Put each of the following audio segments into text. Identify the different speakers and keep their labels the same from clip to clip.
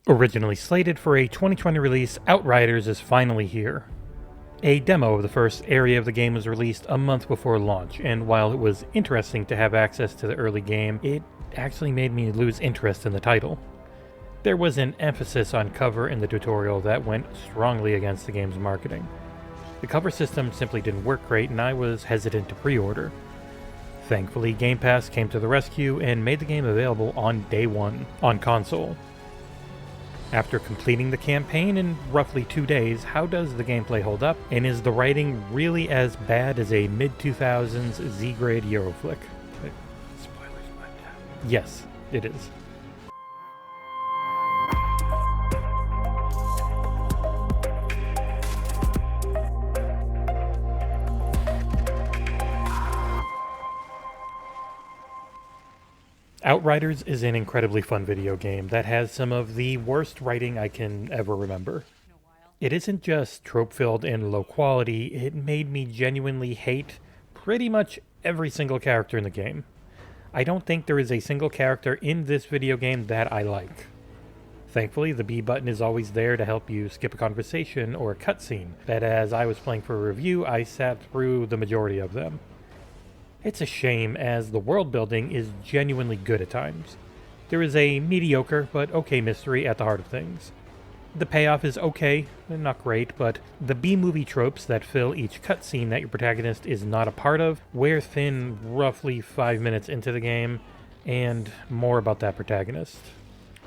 Speaker 1: Originally slated for a 2020 release, Outriders is finally here. A demo of the first area of the game was released a month before launch, and while it was interesting to have access to the early game, it actually made me lose interest in the title. There was an emphasis on cover in the tutorial that went strongly against the game's marketing. The cover system simply didn't work great, and I was hesitant to pre-order. Thankfully, Game Pass came to the rescue and made the game available on day one on console. After completing the campaign in roughly 2 days, how does the gameplay hold up, and is the writing really as bad as a mid-2000s Z-grade Euroflick? Spoilers, but yes, it is. Outriders is an incredibly fun video game that has some of the worst writing I can ever remember. It isn't just trope-filled and low quality, it made me genuinely hate pretty much every single character in the game. I don't think there is a single character in this video game that I like. Thankfully, the B button is always there to help you skip a conversation or a cutscene, but as I was playing for a review, I sat through the majority of them. It's a shame, as the world building is genuinely good at times. There is a mediocre but okay mystery at the heart of things. The payoff is okay, not great, but the B-movie tropes that fill each cutscene that your protagonist is not a part of wear thin roughly 5 minutes into the game, and more about that protagonist.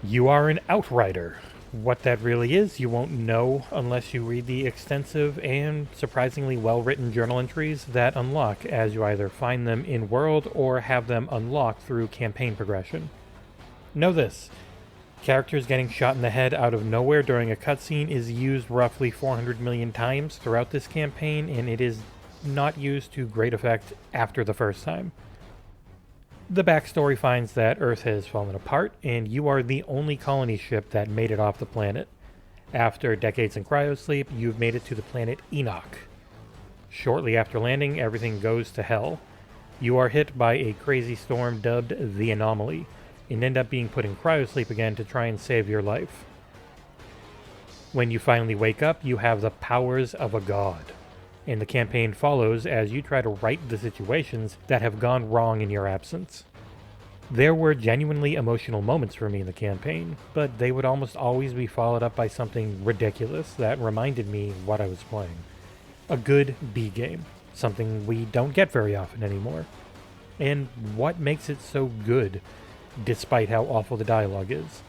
Speaker 1: You are an Outrider. What that really is, you won't know unless you read the extensive and surprisingly well-written journal entries that unlock as you either find them in-world or have them unlocked through campaign progression. Know this, characters getting shot in the head out of nowhere during a cutscene is used roughly 400 million times throughout this campaign, and it is not used to great effect after the first time. The backstory finds that Earth has fallen apart, and you are the only colony ship that made it off the planet. After decades in cryosleep, you've made it to the planet Enoch. Shortly after landing, everything goes to hell. You are hit by a crazy storm dubbed the Anomaly, and end up being put in cryosleep again to try and save your life. When you finally wake up, you have the powers of a god, and the campaign follows as you try to right the situations that have gone wrong in your absence. There were genuinely emotional moments for me in the campaign, but they would almost always be followed up by something ridiculous that reminded me what I was playing. A good B game, something we don't get very often anymore. And what makes it so good, despite how awful the dialogue is?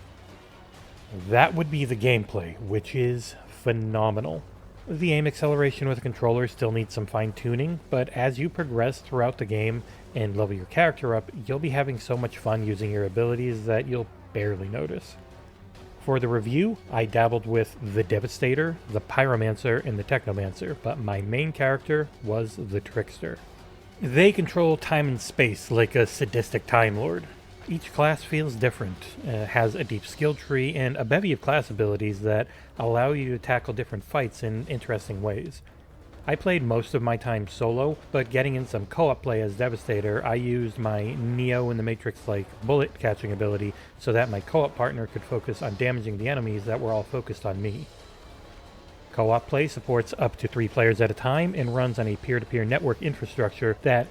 Speaker 1: That would be the gameplay, which is phenomenal. The aim acceleration with the controller still needs some fine-tuning, but as you progress throughout the game and level your character up, you'll be having so much fun using your abilities that you'll barely notice. For the review, I dabbled with the Devastator, the Pyromancer, and the Technomancer, but my main character was the Trickster. They control time and space like a sadistic Time Lord. Each class feels different, has a deep skill tree, and a bevy of class abilities that allow you to tackle different fights in interesting ways. I played most of my time solo, but getting in some co-op play as Devastator, I used my Neo in the Matrix-like bullet catching ability so that my co-op partner could focus on damaging the enemies that were all focused on me. Co-op play supports up to 3 players at a time and runs on a peer-to-peer network infrastructure that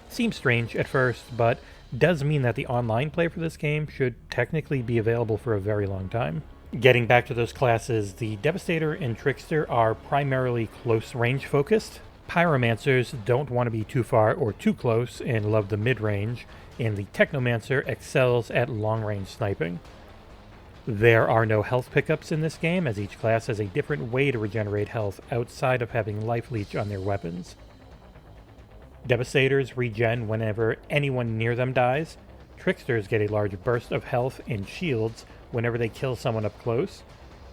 Speaker 1: seems strange at first, but does mean that the online play for this game should technically be available for a very long time. Getting back to those classes, the Devastator and Trickster are primarily close range focused. Pyromancers don't want to be too far or too close and love the mid-range, and the Technomancer excels at long-range sniping. There are no health pickups in this game, as each class has a different way to regenerate health outside of having life leech on their weapons. Devastators regen whenever anyone near them dies. Tricksters get a large burst of health and shields whenever they kill someone up close.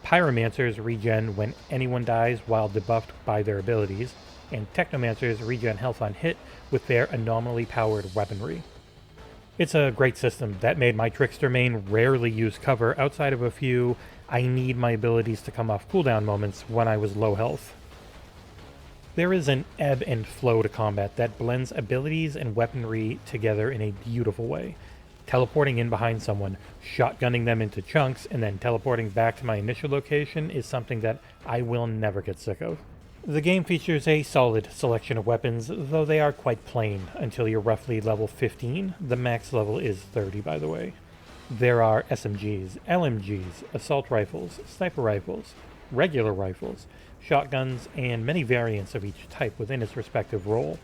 Speaker 1: Pyromancers regen when anyone dies while debuffed by their abilities, and Technomancers regen health on hit with their anomaly-powered weaponry. It's a great system that made my Trickster main rarely use cover outside of a few I need my abilities to come off cooldown moments when I was low health. There is an ebb and flow to combat that blends abilities and weaponry together in a beautiful way. Teleporting in behind someone, shotgunning them into chunks, and then teleporting back to my initial location is something that I will never get sick of. The game features a solid selection of weapons, though they are quite plain until you're roughly level 15. The max level is 30, by the way. There are SMGs, LMGs, assault rifles, sniper rifles, regular rifles, shotguns, and many variants of each type within its respective role.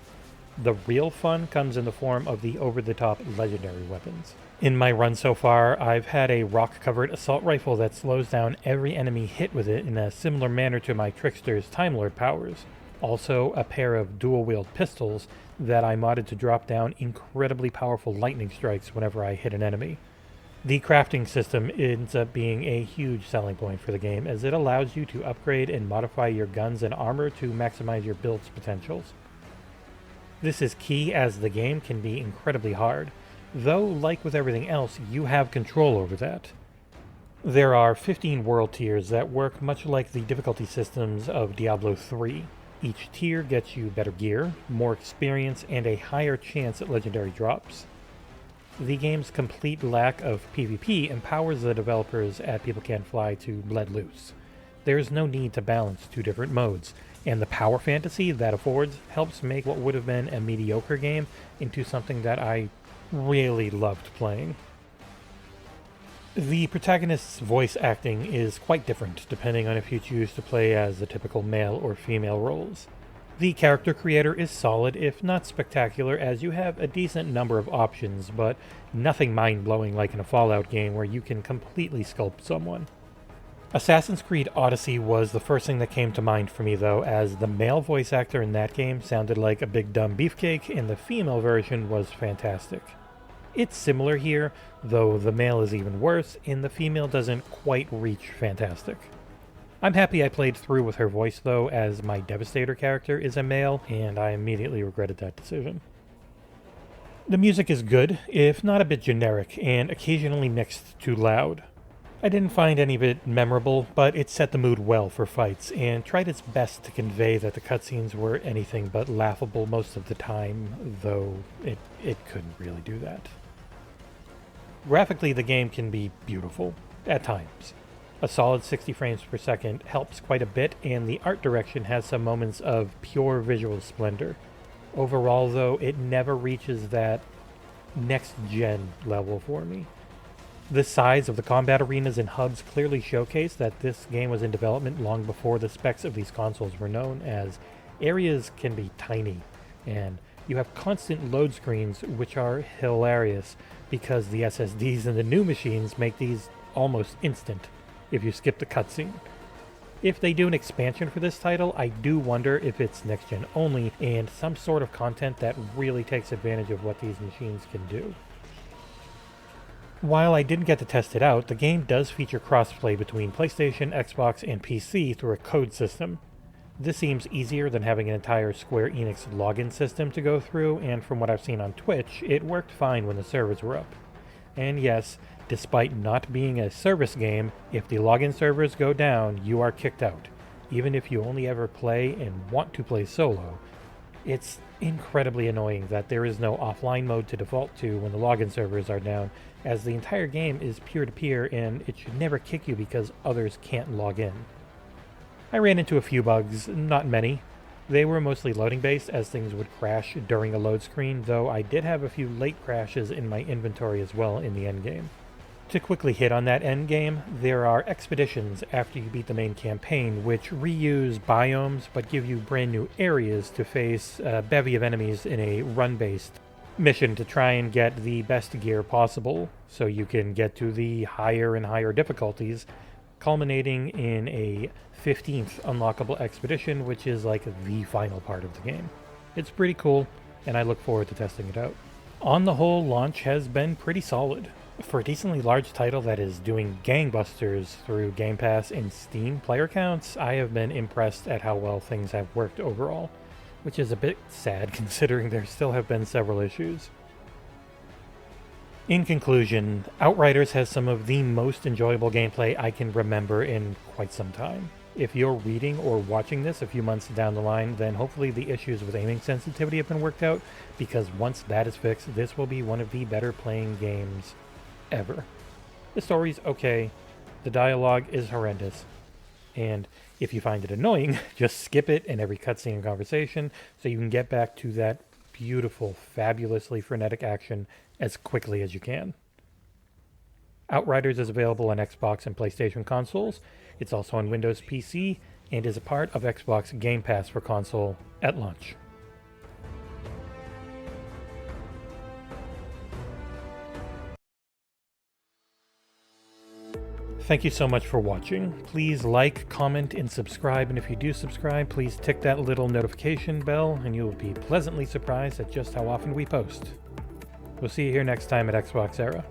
Speaker 1: The real fun comes in the form of the over-the-top legendary weapons. In my run so far, I've had a rock-covered assault rifle that slows down every enemy hit with it in a similar manner to my Trickster's Time Lord powers. Also, a pair of dual-wield pistols that I modded to drop down incredibly powerful lightning strikes whenever I hit an enemy. The crafting system ends up being a huge selling point for the game, as it allows you to upgrade and modify your guns and armor to maximize your build's potentials. This is key as the game can be incredibly hard, though like with everything else, you have control over that. There are 15 world tiers that work much like the difficulty systems of Diablo 3. Each tier gets you better gear, more experience, and a higher chance at legendary drops. The game's complete lack of PvP empowers the developers at People Can't Fly to let loose. There is no need to balance two different modes, and the power fantasy that affords helps make what would have been a mediocre game into something that I really loved playing. The protagonist's voice acting is quite different depending on if you choose to play as the typical male or female roles. The character creator is solid, if not spectacular, as you have a decent number of options, but nothing mind-blowing like in a Fallout game where you can completely sculpt someone. Assassin's Creed Odyssey was the first thing that came to mind for me, though, as the male voice actor in that game sounded like a big dumb beefcake, and the female version was fantastic. It's similar here, though the male is even worse, and the female doesn't quite reach fantastic. I'm happy I played through with her voice, though, as my Devastator character is a male, and I immediately regretted that decision. The music is good, if not a bit generic, and occasionally mixed too loud. I didn't find any of it memorable, but it set the mood well for fights, and tried its best to convey that the cutscenes were anything but laughable most of the time, though it couldn't really do that. Graphically, the game can be beautiful, at times. A solid 60 frames per second helps quite a bit, and the art direction has some moments of pure visual splendor. Overall, though, it never reaches that next-gen level for me. The size of the combat arenas and hubs clearly showcase that this game was in development long before the specs of these consoles were known, as areas can be tiny, and you have constant load screens, which are hilarious because the SSDs in the new machines make these almost instant if you skip the cutscene. If they do an expansion for this title, I do wonder if it's next-gen only and some sort of content that really takes advantage of what these machines can do. While I didn't get to test it out, the game does feature crossplay between PlayStation, Xbox, and PC through a code system. This seems easier than having an entire Square Enix login system to go through, and from what I've seen on Twitch, it worked fine when the servers were up. And yes, despite not being a service game, if the login servers go down, you are kicked out, even if you only ever play and want to play solo. It's incredibly annoying that there is no offline mode to default to when the login servers are down, as the entire game is peer-to-peer and it should never kick you because others can't log in. I ran into a few bugs, not many. They were mostly loading-based, as things would crash during a load screen, though I did have a few late crashes in my inventory as well in the endgame. To quickly hit on that endgame, there are expeditions after you beat the main campaign, which reuse biomes but give you brand new areas to face a bevy of enemies in a run-based mission to try and get the best gear possible, so you can get to the higher and higher difficulties, culminating in a 15th unlockable expedition, which is like the final part of the game. It's pretty cool, and I look forward to testing it out. On the whole, launch has been pretty solid. For a decently large title that is doing gangbusters through Game Pass and Steam player counts, I have been impressed at how well things have worked overall, which is a bit sad considering there still have been several issues. In conclusion, Outriders has some of the most enjoyable gameplay I can remember in quite some time. If you're reading or watching this a few months down the line, then hopefully the issues with aiming sensitivity have been worked out, because once that is fixed, this will be one of the better playing games ever. The story's okay, the dialogue is horrendous, and if you find it annoying, just skip it in every cutscene and conversation so you can get back to that beautiful, fabulously frenetic action as quickly as you can. Outriders is available on Xbox and PlayStation consoles. It's also on Windows PC and is a part of Xbox Game Pass for console at launch. Thank you so much for watching. Please like, comment, and subscribe, and if you do subscribe, please tick that little notification bell and you will be pleasantly surprised at just how often we post. We'll see you here next time at XboxEra.